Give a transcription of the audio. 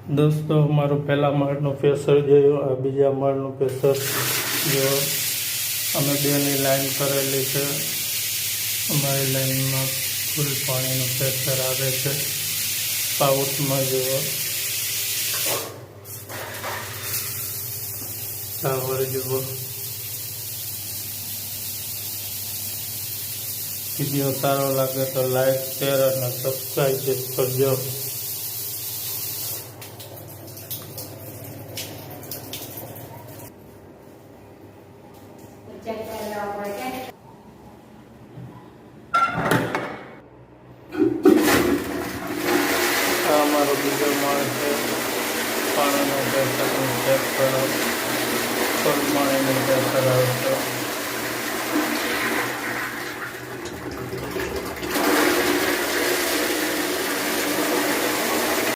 દોસ્તો અમારું પહેલા માળનું પ્રેશર જોયું, આ બીજા માળનું પ્રેશર જો અમે બેની લાઈન કરેલી છે. અમારી લાઈનમાં ફૂલ પાણીનું પ્રેશર આવે છે. પાઉટમાં જુઓ ટાવર જુઓ. વિડીયો સારો લાગે તો લાઈક, શેર અને સબસ્ક્રાઈબ કરજો. આ અમારો બીજો માળ છે. પાણીનો પ્રેશર ચેક કરો. ફૂલ પાણીનું પ્રેશર આવશે.